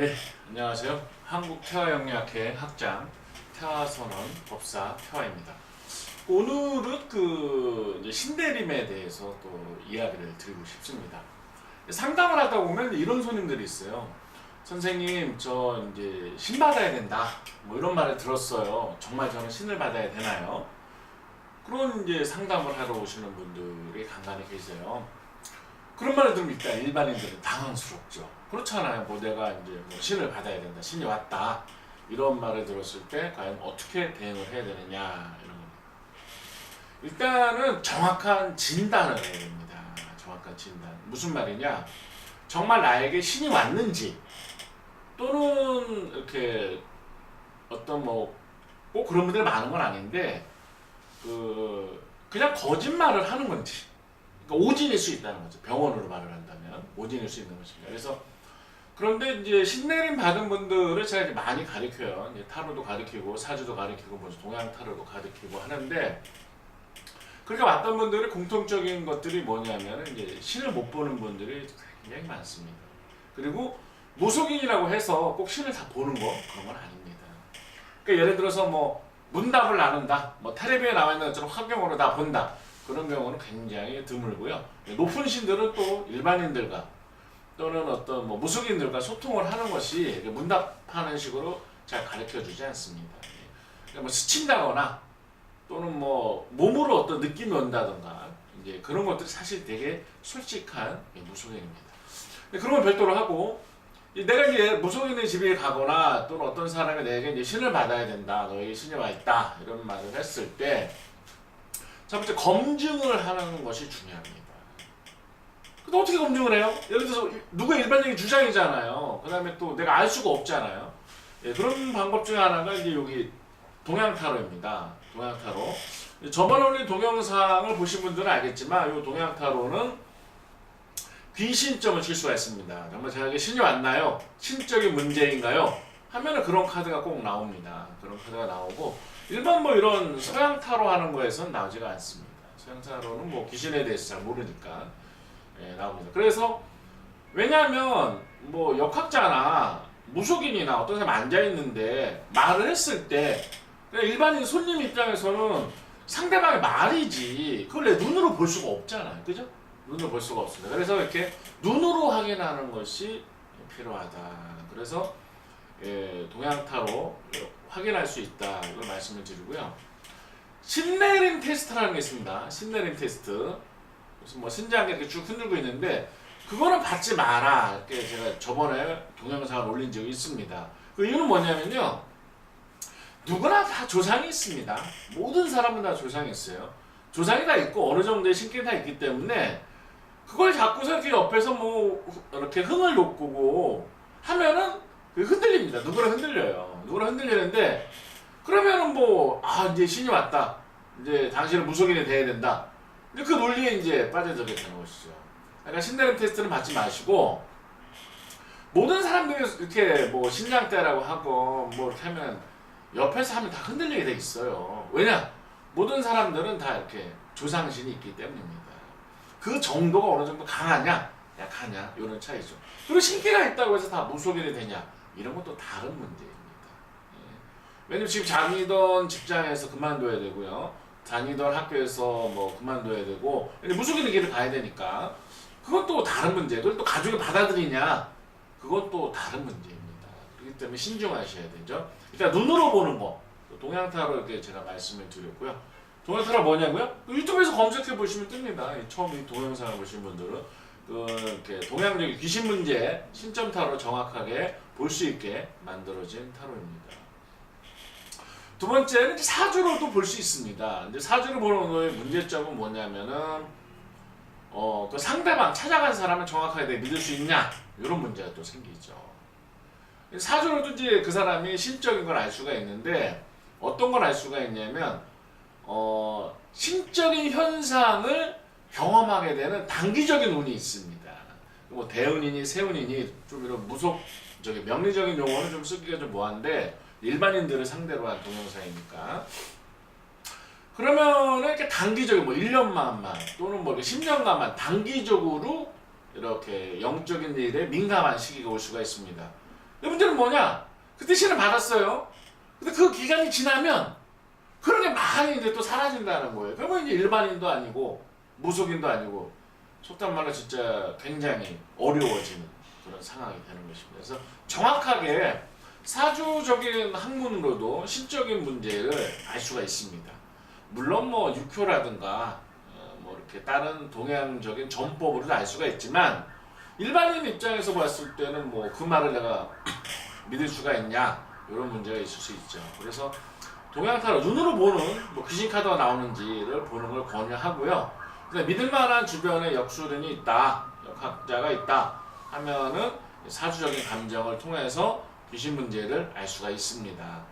네, 안녕하세요. 한국태화영리학회 학장 태화선언 법사 태화입니다. 오늘은 이제 신내림에 대해서 또 이야기를 드리고 싶습니다. 상담을 하다 보면 이런 손님들이 있어요. 선생님, 저 이제 신 받아야 된다. 뭐 이런 말을 들었어요. 정말 저는 신을 받아야 되나요? 그런 이제 상담을 하러 오시는 분들이 간간히 계세요. 그런 말을 들으면 일단 일반인들은 당황스럽죠. 그렇잖아요. 뭐 내가 이제 뭐 신을 받아야 된다. 신이 왔다. 이런 말을 들었을 때 과연 어떻게 대응을 해야 되느냐. 이런 겁니다. 일단은 정확한 진단을 해야 됩니다. 정확한 진단. 무슨 말이냐. 정말 나에게 신이 왔는지 또는 이렇게 어떤 꼭 그런 분들이 많은 건 아닌데 그냥 거짓말을 하는 건지, 그러니까 오진일 수 있다는 거죠. 병원으로 말을 한다면 오진일 수 있는 것입니다. 그래서 그런데 이제 신내림 받은 분들을 제가 이제 많이 가르쳐요. 이제 타로도 가르치고 사주도 가르치고 뭐 동양 타로도 가르치고 하는데, 그렇게 왔던 분들의 공통적인 것들이 뭐냐면 이제 신을 못 보는 분들이 굉장히 많습니다. 그리고 무속인이라고 해서 꼭 신을 다 보는 거 그런 건 아닙니다. 그러니까 예를 들어서 뭐 문답을 나눈다, 뭐 텔레비에 나와 있는 것처럼 화경으로 다 본다. 그런 경우는 굉장히 드물고요. 높은 신들은 또 일반인들과 또는 어떤 뭐 무속인들과 소통을 하는 것이 문답하는 식으로 잘 가르쳐 주지 않습니다. 그러니까 뭐 스친다거나 또는 뭐 몸으로 어떤 느낌이 온다던가 이제 그런 것들이 사실 되게 솔직한 무속인입니다. 그런 건 별도로 하고, 내가 이제 무속인의 집에 가거나 또는 어떤 사람이 내게 이제 신을 받아야 된다, 너에게 신이 와 있다 이런 말을 했을 때 첫 번째 검증을 하는 것이 중요합니다. 근데 어떻게 검증을 해요? 예를 들어서 누가 일반적인 주장이잖아요. 그 다음에 또 내가 알 수가 없잖아요. 예, 그런 방법 중에 하나가 이제 여기 동양타로입니다. 동양타로. 저번에 올린 동영상을 보신 분들은 알겠지만 이 동양타로는 귀신점을 칠 수가 있습니다. 정말 제가 신이 왔나요? 신적인 문제인가요? 하면은 그런 카드가 꼭 나옵니다. 그런 카드가 나오고, 일반 뭐 이런 서양 타로 하는 거에서는 나오지가 않습니다. 서양 타로는 뭐 귀신에 대해서 잘 모르니까 나옵니다. 그래서 왜냐하면 뭐 역학자나 무속인이나 어떤 사람이 앉아 있는데 말을 했을 때 일반인 손님 입장에서는 상대방의 말이지 그걸 내 눈으로 볼 수가 없잖아요. 그죠? 눈으로 볼 수가 없습니다. 그래서 이렇게 눈으로 확인하는 것이 필요하다. 그래서 동양타로 확인할 수 있다, 이걸 말씀을 드리고요. 신내림 테스트라는 게 있습니다. 신내림 테스트. 그래서 뭐 신장이 이렇게 쭉 흔들고 있는데 그거는 받지 마라, 이렇게 제가 저번에 동영상을 올린 적이 있습니다. 그 이유는 뭐냐면요, 누구나 다 조상이 있습니다. 모든 사람은 다 조상이 있어요. 조상이 다 있고 어느 정도의 신기가 다 있기 때문에 그걸 자꾸서 이렇게 옆에서 뭐 이렇게 흥을 돋구고 하면은 흔들립니다. 누구나 흔들려요. 누구나 흔들리는데, 그러면은 이제 신이 왔다. 이제 당신은 무속인이 돼야 된다. 근데 그 논리에 이제 빠져들게 되는 것이죠. 그러니까 신내림 테스트는 받지 마시고, 모든 사람들이 이렇게 뭐 신장대라고 하고 뭐 이렇게 하면 옆에서 하면 다 흔들리게 돼 있어요. 왜냐? 모든 사람들은 다 이렇게 조상신이 있기 때문입니다. 그 정도가 어느 정도 강하냐, 약하냐, 이런 차이죠. 그리고 신기가 있다고 해서 다 무속인이 되냐, 이런 것도 다른 문제입니다. 왜냐면 지금 다니던 직장에서 그만둬야 되고요, 다니던 학교에서 뭐 그만둬야 되고, 무속인의 길을 가야 되니까 그건 또 다른 문제. 그걸 또 가족이 받아들이냐, 그건 또 다른 문제입니다. 그렇기 때문에 신중하셔야 되죠. 일단 눈으로 보는 거, 동양타로 이렇게 제가 말씀을 드렸고요. 동양타로 뭐냐고요? 유튜브에서 검색해 보시면 뜹니다. 처음 이 동영상을 보신 분들은 이렇게 동양적인 귀신 문제 신점 타로 정확하게 볼 수 있게 만들어진 타로입니다. 두 번째는 사주로도 볼 수 있습니다. 근데 사주를 보는 거의 문제점은 뭐냐면은 그 상대방 찾아간 사람을 정확하게 믿을 수 있냐, 이런 문제가 또 생기죠. 사주로도 이제 그 사람이 신적인 걸 알 수가 있는데, 어떤 걸 알 수가 있냐면 신적인 현상을 경험하게 되는 단기적인 운이 있습니다. 뭐 대운이니 세운이니 좀 이런 명리적인 용어는 좀 쓰기가 좀 뭐한데, 일반인들을 상대로 한 동영상이니까. 그러면 이렇게 단기적인 1년만만 또는 10년간만 단기적으로 이렇게 영적인 일에 민감한 시기가 올 수가 있습니다. 문제는 뭐냐? 그때 신을 받았어요. 근데 그 기간이 지나면 그런 게 많이 이제 또 사라진다는 거예요. 그러면 이제 일반인도 아니고 무속인도 아니고 속단 말로 진짜 굉장히 어려워지는 그런 상황이 되는 것입니다. 그래서 정확하게 사주적인 학문으로도 신적인 문제를 알 수가 있습니다. 물론 뭐 육효라든가 뭐 이렇게 다른 동양적인 전법으로도 알 수가 있지만 일반인 입장에서 봤을 때는 뭐 그 말을 내가 믿을 수가 있냐 이런 문제가 있을 수 있죠. 그래서 동양타로 눈으로 보는 뭐 귀신 카드가 나오는지를 보는 걸 권유하고요. 근데 믿을 만한 주변에 역술인이 있다, 역학자가 있다 하면은 사주적인 감정을 통해서 귀신 문제를 알 수가 있습니다.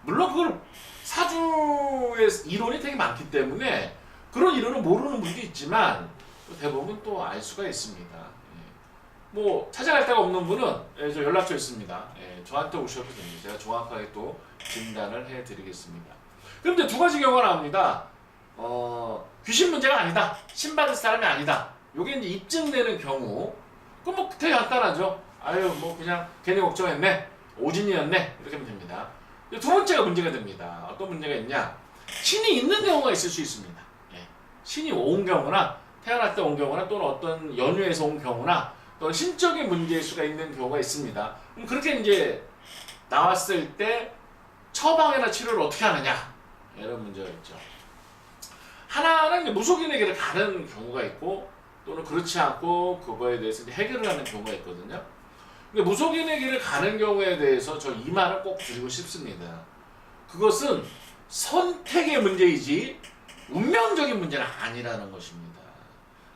물론 그걸 사주의 이론이 되게 많기 때문에 그런 이론을 모르는 분도 있지만 대부분 또 알 수가 있습니다. 뭐 찾아갈 데가 없는 분은 저 연락처 있습니다. 저한테 오셔도 됩니다. 제가 정확하게 또 진단을 해드리겠습니다. 그럼 이제 두 가지 경우가 나옵니다. 귀신 문제가 아니다. 신 받을 사람이 아니다. 요게 이제 입증되는 경우. 그럼 뭐 되게 간단하죠. 아유 뭐 그냥 괜히 걱정했네. 오진이었네. 이렇게 하면 됩니다. 두 번째가 문제가 됩니다. 어떤 문제가 있냐? 신이 있는 경우가 있을 수 있습니다. 신이 온 경우나 태어날 때 온 경우나 또는 어떤 연유에서 온 경우나 또는 신적인 문제일 수가 있는 경우가 있습니다. 그럼 그렇게 이제 나왔을 때 처방이나 치료를 어떻게 하느냐 이런 문제가 있죠. 하나는 이제 무속인에게를 가는 경우가 있고 또는 그렇지 않고 그거에 대해서 이제 해결을 하는 경우가 있거든요. 근데 무속인의 길을 가는 경우에 대해서 저 이 말을 꼭 드리고 싶습니다. 그것은 선택의 문제이지 운명적인 문제는 아니라는 것입니다.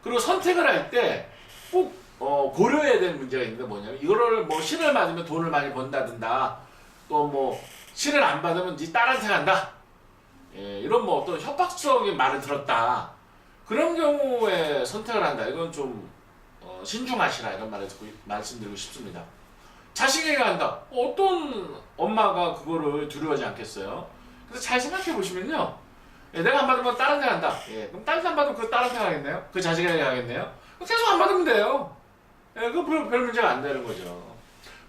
그리고 선택을 할 때 꼭 고려해야 되는 문제가 있는데 뭐냐면 이거를 뭐 신을 받으면 돈을 많이 번다든가 또 뭐 신을 안 받으면 네 딸한테 간다. 이런 뭐 어떤 협박적인 말을 들었다. 그런 경우에 선택을 한다. 이건 좀 신중하시라 이런 말을 듣고 말씀드리고 싶습니다. 자식에게 간다. 어떤 엄마가 그거를 두려워하지 않겠어요? 그래서 잘 생각해 보시면요. 내가 안 받으면 딸한테 간다. 그럼 딸한테 안 받으면 그 딸한테 가겠네요? 그 자식에게 가겠네요? 계속 안 받으면 돼요. 그거 별 문제가 안 되는 거죠.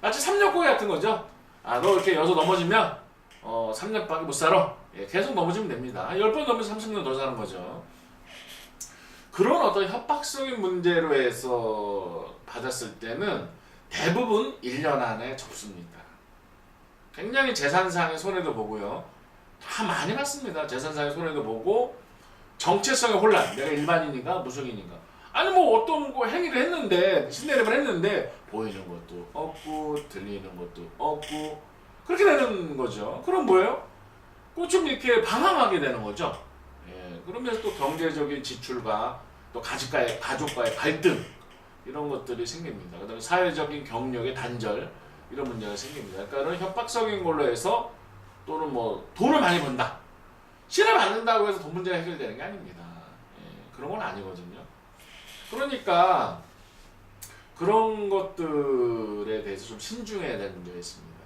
마치 3년고기 같은 거죠. 너 이렇게 여기서 넘어지면 3년밖에 못 살아. 계속 넘어지면 됩니다. 10번 넘으면 30년 더 사는 거죠. 그런 어떤 협박적인 문제로 해서 받았을 때는 대부분 1년 안에 접습니다. 굉장히 재산상의 손해도 보고요. 다 많이 받습니다. 재산상의 손해도 보고 정체성의 혼란. 내가 일반인인가 무속인인가. 아니 뭐 어떤 거 행위를 했는데 신내림을 했는데 보이는 것도 없고 들리는 것도 없고 그렇게 되는 거죠. 그럼 뭐예요? 좀 이렇게 방황하게 되는 거죠. 그러면서 또 경제적인 지출과 또 가족과의 갈등 이런 것들이 생깁니다. 그다음에 사회적인 경력의 단절 이런 문제가 생깁니다. 그러니까 이런 협박적인 걸로 해서 또는 뭐 돈을 많이 번다. 신을 받는다고 해서 돈 문제가 해결되는 게 아닙니다. 그런 건 아니거든요. 그러니까 그런 것들에 대해서 좀 신중해야 될 문제가 있습니다.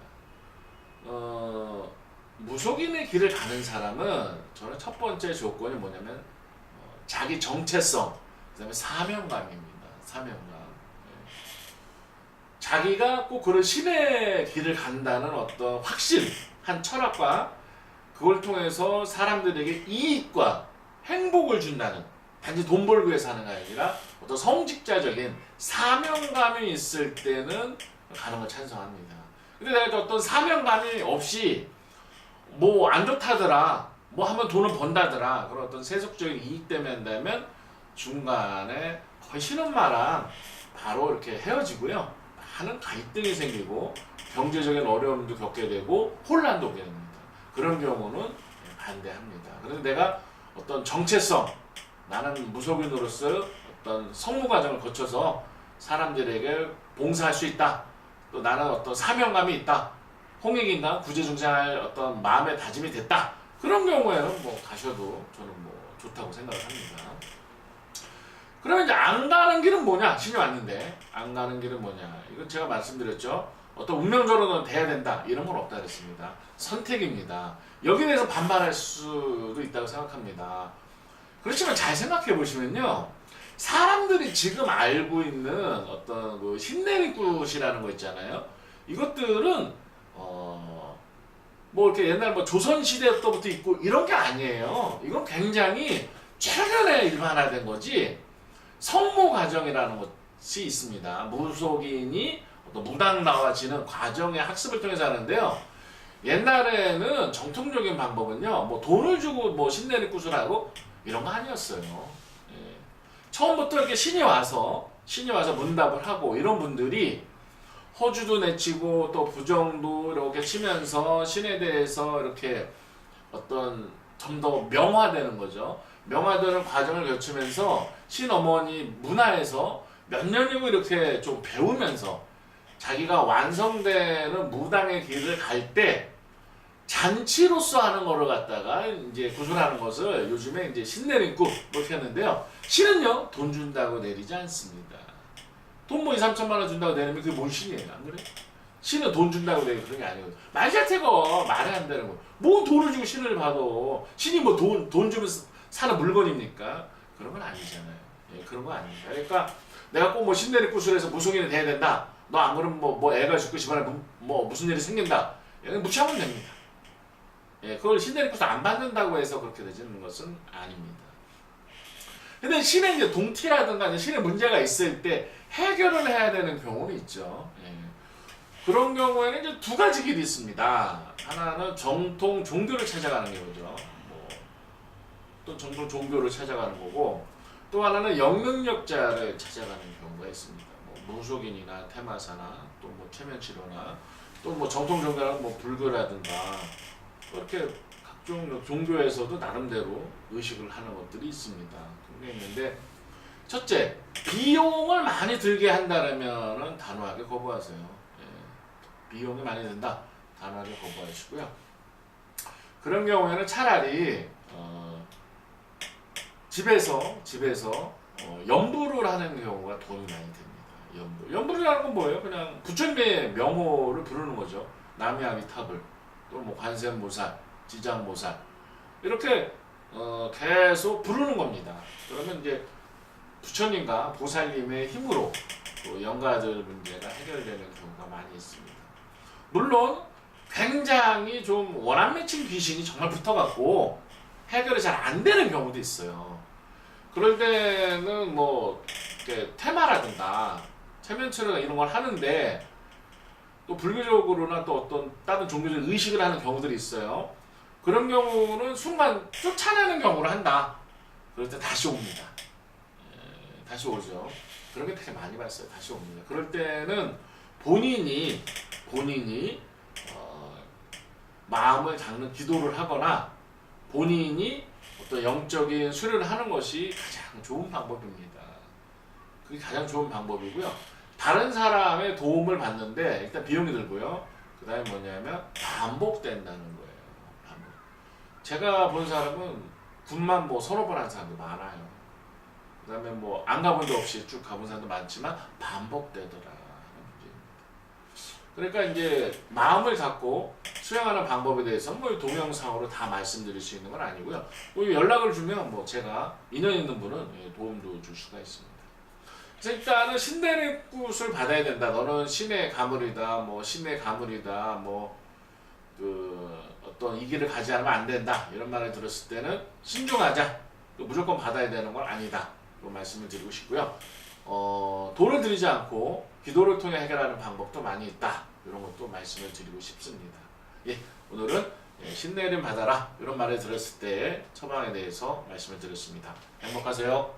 무속인의 길을 가는 사람은 저는 첫 번째 조건이 뭐냐면 자기 정체성, 그 다음에 사명감입니다. 사명감. 자기가 꼭 그런 신의 길을 간다는 어떤 확실한 철학과 그걸 통해서 사람들에게 이익과 행복을 준다는 단지 돈 벌기 위해서 하는 게 아니라 어떤 성직자적인 사명감이 있을 때는 가는 걸 찬성합니다. 근데 내가 어떤 사명감이 없이 뭐 안 좋다더라, 뭐 하면 돈을 번다더라 그런 어떤 세속적인 이익 때문에 한다면 중간에 거의 신혼마랑 바로 이렇게 헤어지고요. 많은 갈등이 생기고 경제적인 어려움도 겪게 되고 혼란도 오게 됩니다. 그런 경우는 반대합니다. 그래서 내가 어떤 정체성, 나는 무속인으로서 어떤 성무 과정을 거쳐서 사람들에게 봉사할 수 있다. 또 나는 어떤 사명감이 있다. 홍익인간 구제중생할 어떤 마음의 다짐이 됐다. 그런 경우에는 뭐 가셔도 저는 뭐 좋다고 생각을 합니다. 그러면 이제 안 가는 길은 뭐냐? 신이 왔는데 안 가는 길은 뭐냐? 이건 제가 말씀드렸죠. 어떤 운명적으로는 돼야 된다. 이런 건 없다 그랬습니다. 선택입니다. 여기에 대해서 반발할 수도 있다고 생각합니다. 그렇지만 잘 생각해 보시면요. 사람들이 지금 알고 있는 어떤 그 신내림굿이라는 거 있잖아요. 이것들은 뭐 이렇게 옛날 뭐 조선 시대 때부터 있고 이런 게 아니에요. 이건 굉장히 최근에 일반화된 거지. 성모 과정이라는 것이 있습니다. 무속인이 어떤 무당 나와지는 과정의 학습을 통해서 하는데요. 옛날에는 정통적인 방법은요, 뭐 돈을 주고 뭐 신내림 구슬하고 이런 거 아니었어요. 예. 처음부터 이렇게 신이 와서 문답을 하고 이런 분들이 허주도 내치고 또 부정도 이렇게 치면서 신에 대해서 이렇게 어떤 좀 더 명화되는 거죠. 명화되는 과정을 거치면서 신어머니 문화에서 몇 년이고 이렇게 좀 배우면서 자기가 완성되는 무당의 길을 갈 때 잔치로서 하는 거를 갖다가 이제 구술하는 것을 요즘에 이제 신내림꾼 이렇게 하는데요. 신은요 돈 준다고 내리지 않습니다. 돈 뭐 2, 3천만 원 준다고 내리면 그게 뭔 신이에요, 안 그래? 신은 돈 준다고 내리고 그런 게 아니거든. 말 자체가 말이 안 되는 거. 뭐 돈을 주고 신을 받아. 신이 뭐 돈 주면 사는 물건입니까? 그런 건 아니잖아요. 예, 그런 거 아닙니다. 그러니까 내가 꼭 뭐 신내림 구술해서 무속인이 돼야 된다. 너 안 그러면 뭐 애가 죽고 집안에 뭐 무슨 일이 생긴다. 그냥 무시하면 됩니다. 예, 그걸 신내림 구슬 안 받는다고 해서 그렇게 되지는 것은 아닙니다. 근데 신에 이제 동티라든가 신에 문제가 있을 때 해결을 해야 되는 경우는 있죠. 예. 그런 경우에는 이제 두 가지 길이 있습니다. 하나는 정통 종교를 찾아가는 거죠. 뭐, 또 정통 종교를 찾아가는 거고, 또 하나는 영능력자를 찾아가는 경우가 있습니다. 뭐 무속인이나 태마사나 또 뭐 최면치료나 또 뭐 정통 종교라는 뭐 불교라든가 그렇게 각종 종교에서도 나름대로 의식을 하는 것들이 있습니다. 그런 게 있는데 첫째, 비용을 많이 들게 한다면은 단호하게 거부하세요. 예, 비용이 많이 든다, 단호하게 거부하시고요. 그런 경우에는 차라리 집에서 연부를 하는 경우가 돈이 많이 듭니다. 연부라는 건 뭐예요? 그냥 부처님의 명호를 부르는 거죠. 남야미탑을, 또 뭐 관세음보살, 지장보살 이렇게 계속 부르는 겁니다. 그러면 이제 부처님과 보살님의 힘으로 또 영가들 문제가 해결되는 경우가 많이 있습니다. 물론 굉장히 좀 원한 맺힌 귀신이 정말 붙어갖고 해결이 잘 안 되는 경우도 있어요. 그럴 때는 뭐 테마라든가 체면치료나 이런 걸 하는데 또 불교적으로나 또 어떤 다른 종교적 의식을 하는 경우들이 있어요. 그런 경우는 순간 쫓아내는 경우를 한다. 그럴 때 다시 옵니다. 예, 다시 오죠. 그런 게 되게 많이 봤어요. 다시 옵니다. 그럴 때는 본인이 마음을 닦는 기도를 하거나 본인이 어떤 영적인 수련을 하는 것이 가장 좋은 방법입니다. 그게 가장 좋은 방법이고요. 다른 사람의 도움을 받는데 일단 비용이 들고요. 그 다음에 뭐냐면 반복된다는 거예요. 반복. 제가 본 사람은 군만 뭐 서너 번 한 사람도 많아요. 그 다음에 뭐 안 가본 적 없이 쭉 가본 사람도 많지만 반복되더라. 그러니까 이제 마음을 갖고 수행하는 방법에 대해서 뭐 동영상으로 다 말씀드릴 수 있는 건 아니고요. 뭐 연락을 주면 뭐 제가 인연 있는 분은 도움도 줄 수가 있습니다. 그래서 일단은 신내림굿을 받아야 된다. 너는 신의 가물이다. 뭐 신의 가물이다. 뭐 그 어떤 이 길을 가지 않으면 안 된다. 이런 말을 들었을 때는 신중하자. 무조건 받아야 되는 건 아니다. 그 말씀을 드리고 싶고요. 돈을 들이지 않고 기도를 통해 해결하는 방법도 많이 있다. 이런 것도 말씀을 드리고 싶습니다. 예, 오늘은 신내림 받아라 이런 말을 들었을 때의 처방에 대해서 말씀을 드렸습니다. 행복하세요.